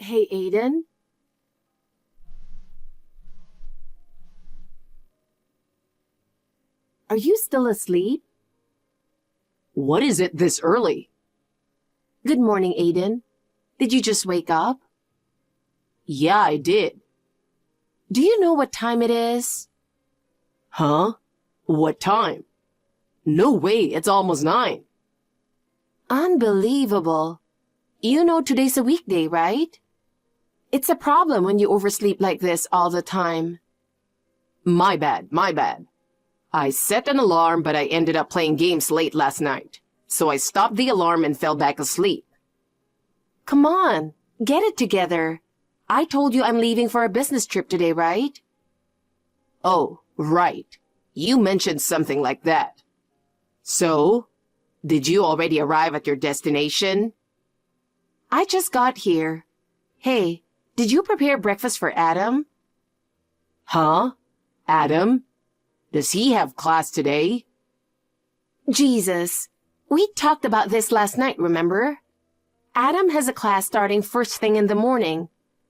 Hey, Aiden. Are you still asleep? What is it this early? Good morning, Aiden. Did you just wake up? Yeah, I did. Do you know what time it is? Huh? What time? No way, it's almost 9. Unbelievable. You know today's a weekday, right? It's a problem when you oversleep like this all the time. My bad. I set an alarm, but I ended up playing games late last night. So I stopped the alarm and fell back asleep. Come on, get it together. I told you I'm leaving for a business trip today, right? Oh, right. You mentioned something like that. So, did you already arrive at your destination? I just got here. Hey, did you prepare breakfast for Adam? Huh? Adam? Does he have class today? Jesus, we talked about this last night, remember? Adam has a class starting first thing in the morning,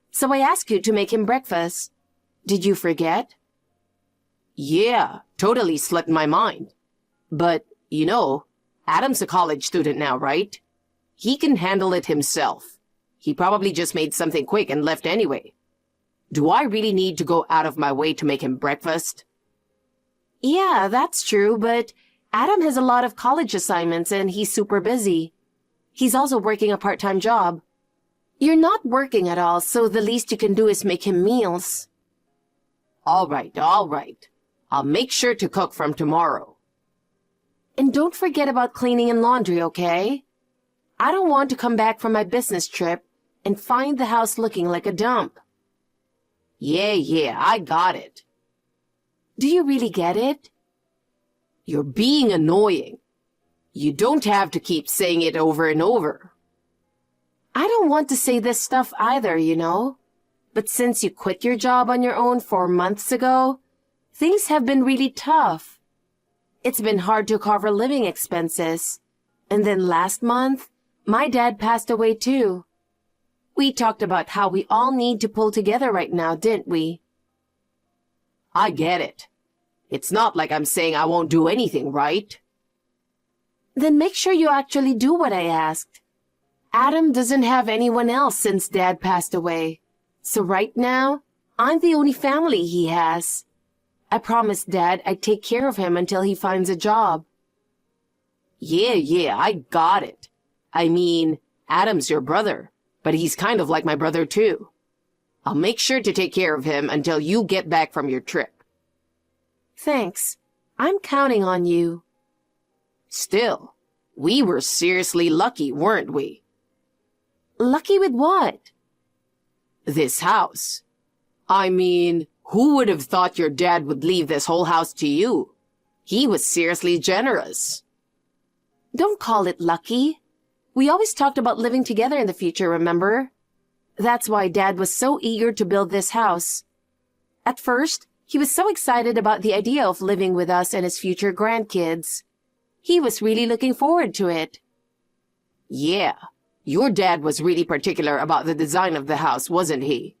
so I asked you to make him breakfast. Did you forget? Yeah, totally slipped my mind. But, Adam's a college student now, right? He can handle it himself. He probably just made something quick and left anyway. Do I really need to go out of my way to make him breakfast? Yeah, that's true, but Adam has a lot of college assignments and he's super busy. He's also working a part-time job. You're not working at all, so the least you can do is make him meals. All right. I'll make sure to cook from tomorrow. And don't forget about cleaning and laundry, okay? I don't want to come back from my business trip and find the house looking like a dump. Yeah, I got it. Do you really get it? You're being annoying. You don't have to keep saying it over and over. I don't want to say this stuff either, But since you quit your job on your own 4 months ago, things have been really tough. It's been hard to cover living expenses. And then last month, my dad passed away too. We talked about how we all need to pull together right now, didn't we? I get it. It's not like I'm saying I won't do anything, right? Then make sure you actually do what I asked. Adam doesn't have anyone else since Dad passed away. So right now, I'm the only family he has. I promised Dad I'd take care of him until he finds a job. Yeah, I got it. I mean, Adam's your brother, but he's kind of like my brother too. I'll make sure to take care of him until you get back from your trip. Thanks. I'm counting on you. Still, we were seriously lucky, weren't we? Lucky with what? This house. I mean, who would have thought your dad would leave this whole house to you? He was seriously generous. Don't call it lucky. We always talked about living together in the future, remember? That's why Dad was so eager to build this house. At first, he was so excited about the idea of living with us and his future grandkids. He was really looking forward to it. Yeah, your dad was really particular about the design of the house, wasn't he?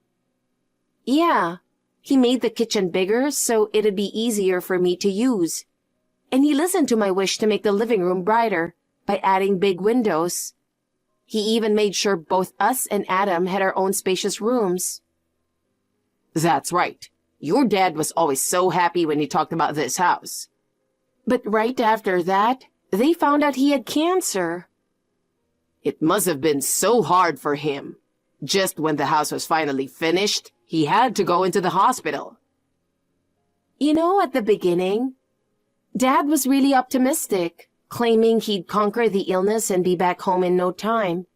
Yeah, he made the kitchen bigger so it'd be easier for me to use. And he listened to my wish to make the living room brighter by adding big windows. He even made sure both us and Adam had our own spacious rooms. That's right. Your dad was always so happy when he talked about this house. But right after that, they found out he had cancer. It must have been so hard for him. Just when the house was finally finished, he had to go into the hospital. At the beginning, Dad was really optimistic, claiming he'd conquer the illness and be back home in no time.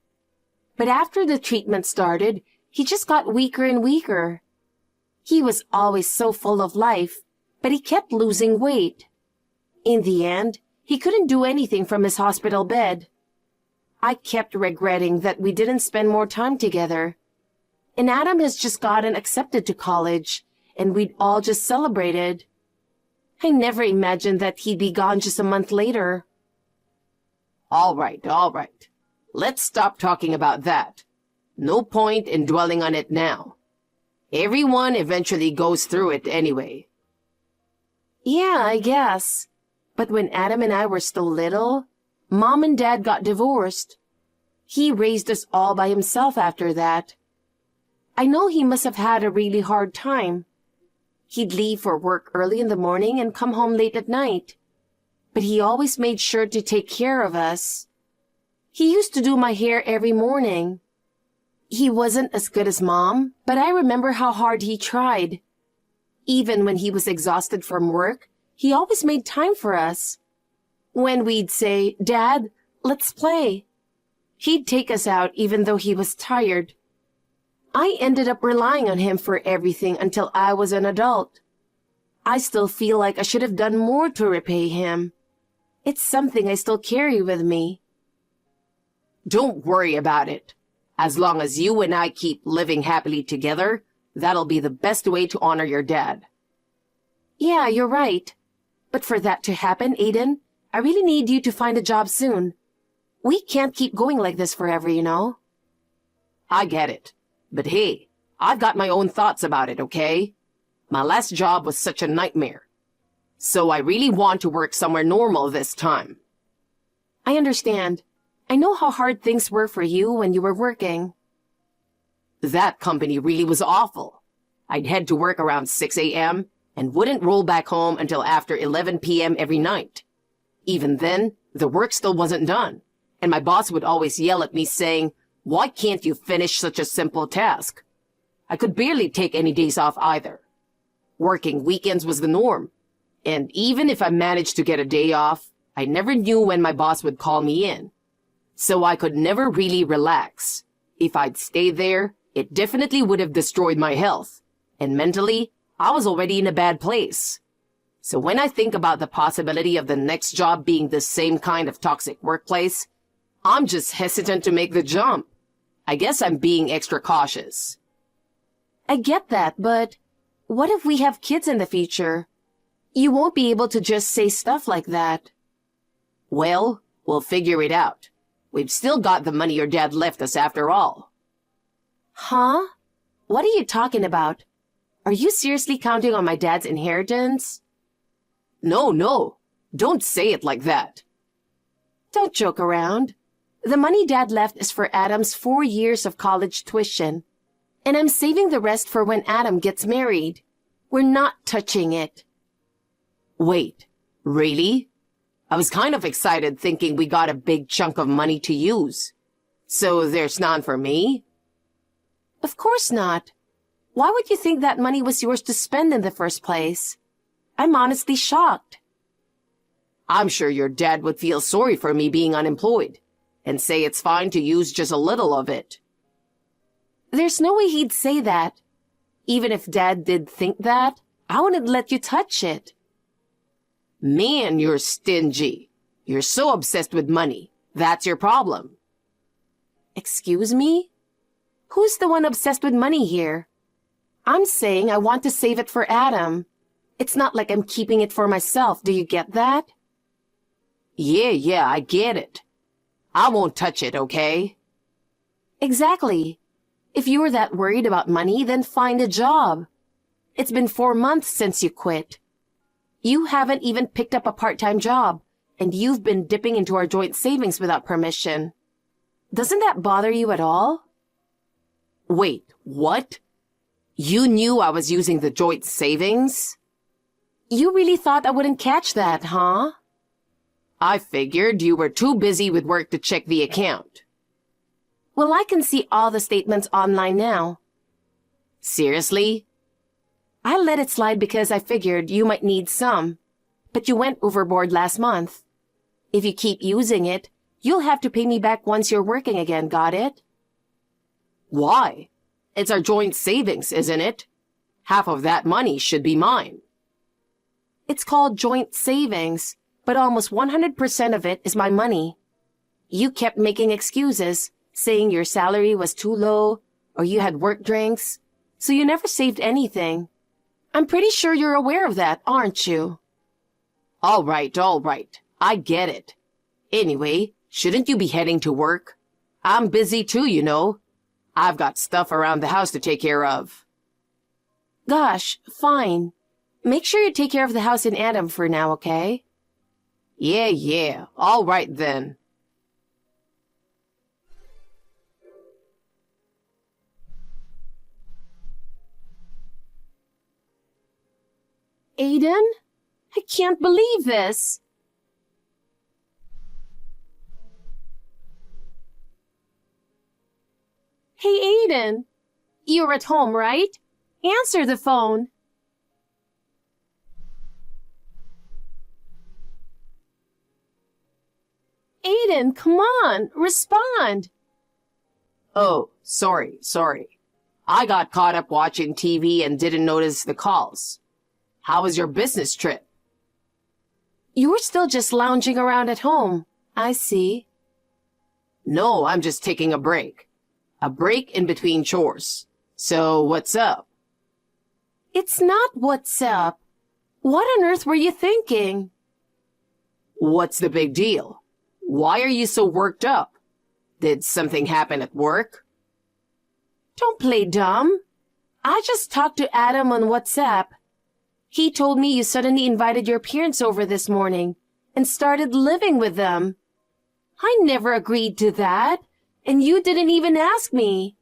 But after the treatment started, he just got weaker and weaker. He was always so full of life, but he kept losing weight. In the end, he couldn't do anything from his hospital bed. I kept regretting that we didn't spend more time together. And Adam has just gotten accepted to college, and we'd all just celebrated. I never imagined that he'd be gone just a month later. All right. Let's stop talking about that. No point in dwelling on it now. Everyone eventually goes through it anyway. Yeah, I guess. But when Adam and I were still little, Mom and Dad got divorced. He raised us all by himself after that. I know he must have had a really hard time. He'd leave for work early in the morning and come home late at night. But he always made sure to take care of us. He used to do my hair every morning. He wasn't as good as Mom, but I remember how hard he tried. Even when he was exhausted from work, he always made time for us. When we'd say, "Dad, let's play," he'd take us out even though he was tired. I ended up relying on him for everything until I was an adult. I still feel like I should have done more to repay him. It's something I still carry with me. Don't worry about it. As long as you and I keep living happily together, that'll be the best way to honor your dad. Yeah, you're right. But for that to happen, Aiden, I really need you to find a job soon. We can't keep going like this forever, you know? I get it. But hey, I've got my own thoughts about it, okay? My last job was such a nightmare. So I really want to work somewhere normal this time. I understand. I know how hard things were for you when you were working. That company really was awful. I'd head to work around 6 a.m. and wouldn't roll back home until after 11 p.m. every night. Even then, the work still wasn't done, and my boss would always yell at me saying, "Why can't you finish such a simple task?" I could barely take any days off either. Working weekends was the norm, and even if I managed to get a day off, I never knew when my boss would call me in. So I could never really relax. If I'd stayed there, it definitely would have destroyed my health, and mentally, I was already in a bad place. So when I think about the possibility of the next job being the same kind of toxic workplace, I'm just hesitant to make the jump. I guess I'm being extra cautious. I get that, but what if we have kids in the future? You won't be able to just say stuff like that. Well, we'll figure it out. We've still got the money your dad left us after all. Huh? What are you talking about? Are you seriously counting on my dad's inheritance? No. Don't say it like that. Don't joke around. The money Dad left is for Adam's 4 years of college tuition. And I'm saving the rest for when Adam gets married. We're not touching it. Wait, really? I was kind of excited thinking we got a big chunk of money to use. So there's none for me? Of course not. Why would you think that money was yours to spend in the first place? I'm honestly shocked. I'm sure your dad would feel sorry for me being unemployed and say it's fine to use just a little of it. There's no way he'd say that. Even if Dad did think that, I wouldn't let you touch it. Man, you're stingy. You're so obsessed with money. That's your problem. Excuse me? Who's the one obsessed with money here? I'm saying I want to save it for Adam. It's not like I'm keeping it for myself. Do you get that? Yeah, I get it. I won't touch it, okay? Exactly. If you were that worried about money, then find a job. It's been 4 months since you quit. You haven't even picked up a part-time job, and you've been dipping into our joint savings without permission. Doesn't that bother you at all? Wait, what? You knew I was using the joint savings? You really thought I wouldn't catch that, huh? I figured you were too busy with work to check the account. Well, I can see all the statements online now. Seriously? I let it slide because I figured you might need some. But you went overboard last month. If you keep using it, you'll have to pay me back once you're working again, got it? Why? It's our joint savings, isn't it? Half of that money should be mine. It's called joint savings, but almost 100% of it is my money. You kept making excuses, saying your salary was too low or you had work drinks, so you never saved anything. I'm pretty sure you're aware of that, aren't you? All right. I get it. Anyway, shouldn't you be heading to work? I'm busy too, you know. I've got stuff around the house to take care of. Gosh, fine. Make sure you take care of the house and Adam for now, okay? Yeah. All right then. Aiden? I can't believe this. Hey, Aiden. You're at home, right? Answer the phone. Aiden, come on, respond. Oh, sorry. I got caught up watching TV and didn't notice the calls. How was your business trip? You were still just lounging around at home. I see. No, I'm just taking a break. A break in between chores. So, what's up? It's not what's up. What on earth were you thinking? What's the big deal? Why are you so worked up? Did something happen at work? Don't play dumb. I just talked to Adam on WhatsApp. He told me you suddenly invited your parents over this morning and started living with them. I never agreed to that, and you didn't even ask me.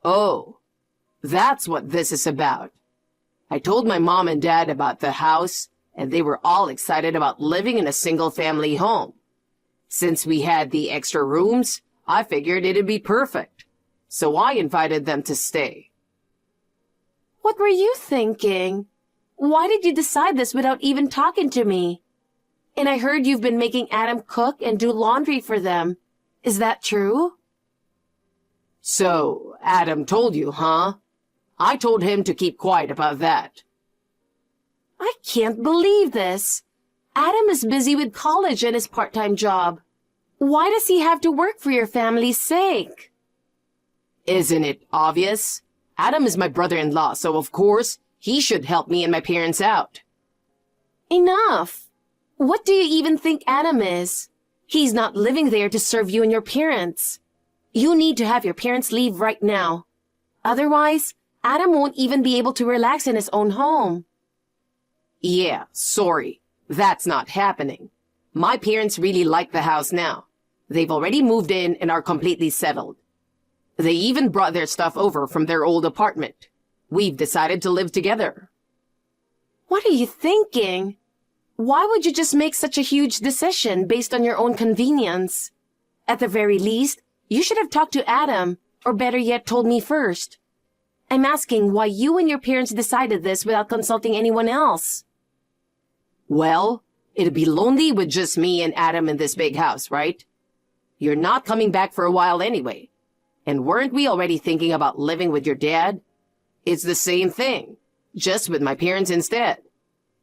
Oh, that's what this is about. I told my mom and dad about the house, and they were all excited about living in a single-family home. Since we had the extra rooms, I figured it'd be perfect. So I invited them to stay. What were you thinking? Why did you decide this without even talking to me? And I heard you've been making Adam cook and do laundry for them. Is that true? So, Adam told you, huh? I told him to keep quiet about that. I can't believe this. Adam is busy with college and his part-time job. Why does he have to work for your family's sake? Isn't it obvious? Adam is my brother-in-law, so of course, he should help me and my parents out. Enough. What do you even think Adam is? He's not living there to serve you and your parents. You need to have your parents leave right now. Otherwise, Adam won't even be able to relax in his own home. Yeah, sorry. That's not happening. My parents really like the house now. They've already moved in and are completely settled. They even brought their stuff over from their old apartment. We've decided to live together. What are you thinking? Why would you just make such a huge decision based on your own convenience? At the very least, you should have talked to Adam, or better yet, told me first. I'm asking why you and your parents decided this without consulting anyone else. Well, it'd be lonely with just me and Adam in this big house, right? You're not coming back for a while anyway. And weren't we already thinking about living with your dad? It's the same thing, just with my parents instead.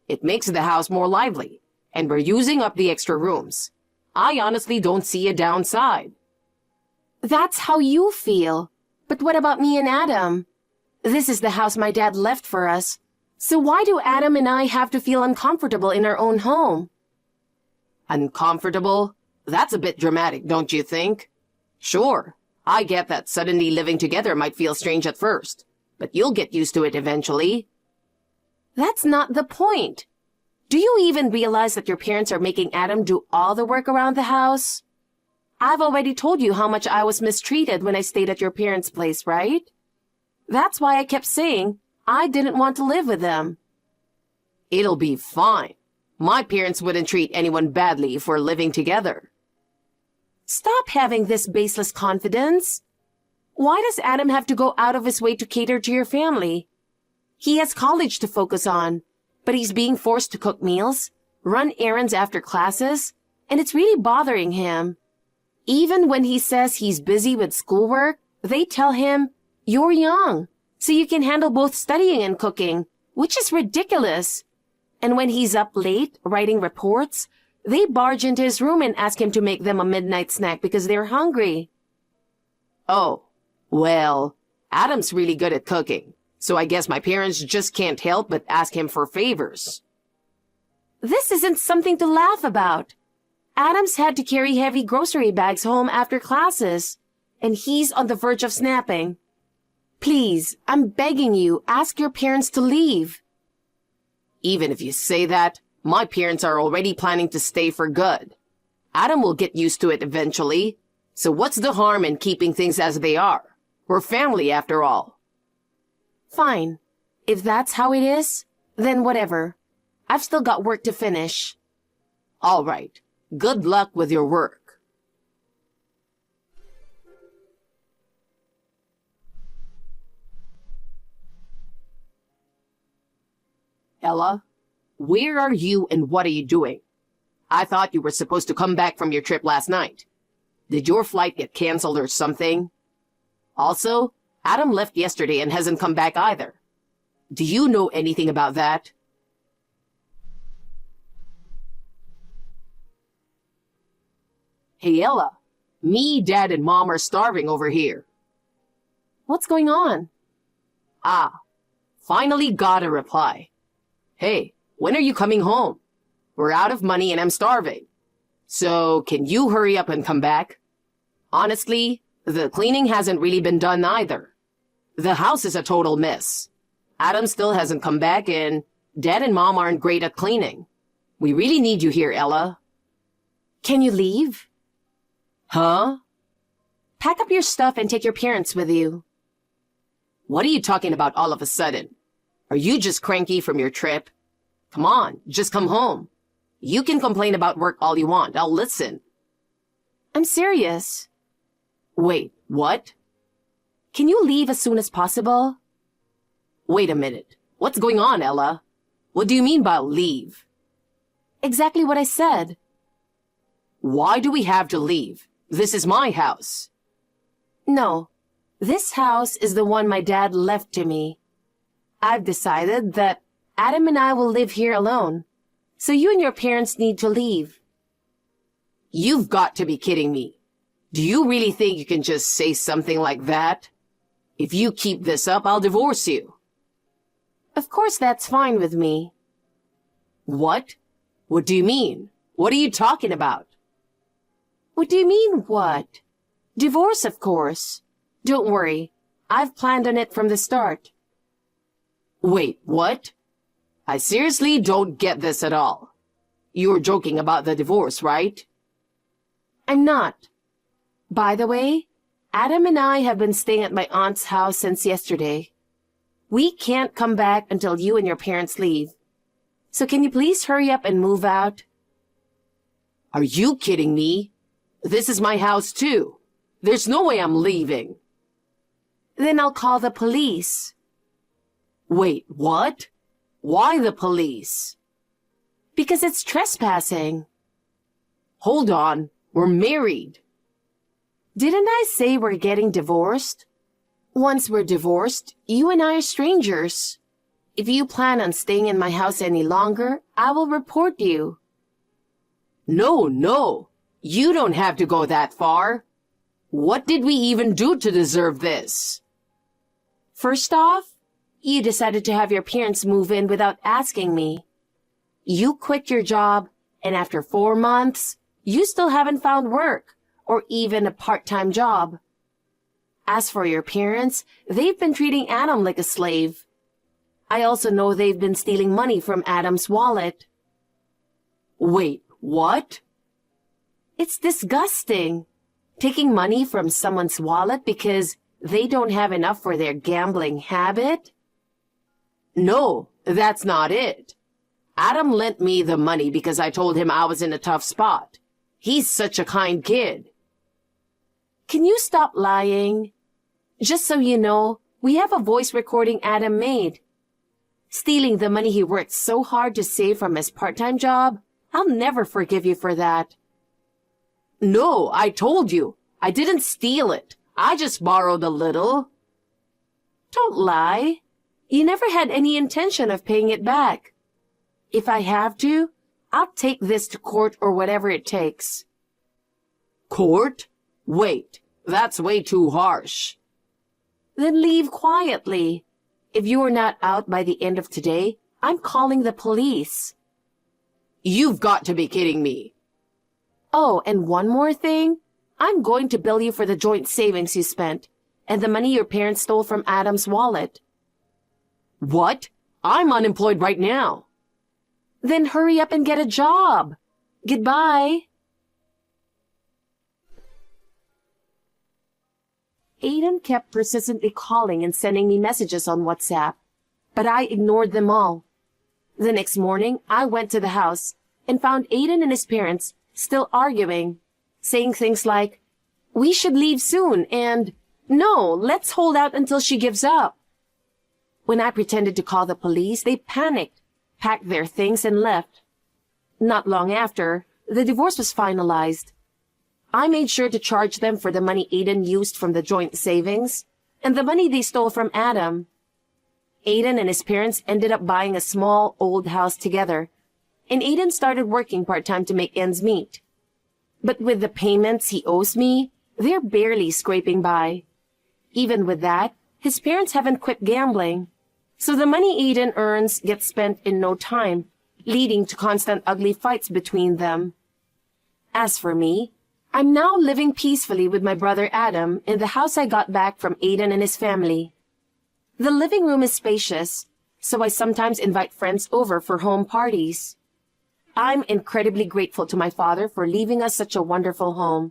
It makes the house more lively, and we're using up the extra rooms. I honestly don't see a downside. That's how you feel. But what about me and Adam? This is the house my dad left for us. So why do Adam and I have to feel uncomfortable in our own home? Uncomfortable? That's a bit dramatic, don't you think? Sure, I get that suddenly living together might feel strange at first, but you'll get used to it eventually. That's not the point. Do you even realize that your parents are making Adam do all the work around the house? I've already told you how much I was mistreated when I stayed at your parents' place, right? That's why I kept saying I didn't want to live with them. It'll be fine. My parents wouldn't treat anyone badly for living together. Stop having this baseless confidence. Why does Adam have to go out of his way to cater to your family? He has college to focus on, but he's being forced to cook meals, run errands after classes, and it's really bothering him. Even when he says he's busy with schoolwork, they tell him, "You're young, so you can handle both studying and cooking," which is ridiculous. And when he's up late writing reports, they barge into his room and ask him to make them a midnight snack because they're hungry. Oh, well, Adam's really good at cooking, so I guess my parents just can't help but ask him for favors. This isn't something to laugh about. Adam's had to carry heavy grocery bags home after classes, and he's on the verge of snapping. Please, I'm begging you, ask your parents to leave. Even if you say that, my parents are already planning to stay for good. Adam will get used to it eventually. So what's the harm in keeping things as they are? We're family after all. Fine. If that's how it is, then whatever. I've still got work to finish. All right. Good luck with your work. Ella, where are you and what are you doing? I thought you were supposed to come back from your trip last night. Did your flight get canceled or something? Also, Adam left yesterday and hasn't come back either. Do you know anything about that? Hey, Ella. Me, Dad, and Mom are starving over here. What's going on? Ah, finally got a reply. Hey, when are you coming home? We're out of money and I'm starving. So, can you hurry up and come back? Honestly, the cleaning hasn't really been done either. The house is a total mess. Adam still hasn't come back and Dad and Mom aren't great at cleaning. We really need you here, Ella. Can you leave? Huh? Pack up your stuff and take your parents with you. What are you talking about all of a sudden? Are you just cranky from your trip? Come on, just come home. You can complain about work all you want. I'll listen. I'm serious. Wait, what? Can you leave as soon as possible? Wait a minute. What's going on, Ella? What do you mean by leave? Exactly what I said. Why do we have to leave? This is my house. No, this house is the one my dad left to me. I've decided that Adam and I will live here alone. So you and your parents need to leave. You've got to be kidding me. Do you really think you can just say something like that? If you keep this up, I'll divorce you. Of course that's fine with me. What? What do you mean? What are you talking about? What do you mean, what? Divorce, of course. Don't worry. I've planned on it from the start. Wait, what? I seriously don't get this at all. You're joking about the divorce, right? I'm not. By the way, Adam and I have been staying at my aunt's house since yesterday. We can't come back until you and your parents leave. So can you please hurry up and move out? Are you kidding me? This is my house too. There's no way I'm leaving. Then I'll call the police. Wait, what? Why the police? Because it's trespassing. Hold on, we're married. Didn't I say we're getting divorced? Once we're divorced, you and I are strangers. If you plan on staying in my house any longer, I will report you. No. You don't have to go that far. What did we even do to deserve this? First off, you decided to have your parents move in without asking me. You quit your job, and after 4 months, you still haven't found work, or even a part-time job. As for your parents, they've been treating Adam like a slave. I also know they've been stealing money from Adam's wallet. Wait, what? It's disgusting. Taking money from someone's wallet because they don't have enough for their gambling habit? No, that's not it. Adam lent me the money because I told him I was in a tough spot. He's such a kind kid. Can you stop lying? Just so you know, we have a voice recording Adam made. Stealing the money he worked so hard to save from his part-time job, I'll never forgive you for that. No, I told you. I didn't steal it. I just borrowed a little. Don't lie. You never had any intention of paying it back. If I have to, I'll take this to court or whatever it takes. Court? Wait, that's way too harsh. Then leave quietly. If you are not out by the end of today, I'm calling the police. You've got to be kidding me. Oh, and one more thing. I'm going to bill you for the joint savings you spent and the money your parents stole from Adam's wallet. What? I'm unemployed right now. Then hurry up and get a job. Goodbye. Aiden kept persistently calling and sending me messages on WhatsApp, but I ignored them all. The next morning, I went to the house and found Aiden and his parents still arguing, saying things like, "We should leave soon," and "No, let's hold out until she gives up." When I pretended to call the police, they panicked, packed their things, and left. Not long after, the divorce was finalized. I made sure to charge them for the money Aiden used from the joint savings and the money they stole from Adam. Aiden and his parents ended up buying a small, old house together, and Aiden started working part-time to make ends meet. But with the payments he owes me, they're barely scraping by. Even with that, his parents haven't quit gambling. So the money Aiden earns gets spent in no time, leading to constant ugly fights between them. As for me, I'm now living peacefully with my brother Adam in the house I got back from Aiden and his family. The living room is spacious, so I sometimes invite friends over for home parties. I'm incredibly grateful to my father for leaving us such a wonderful home,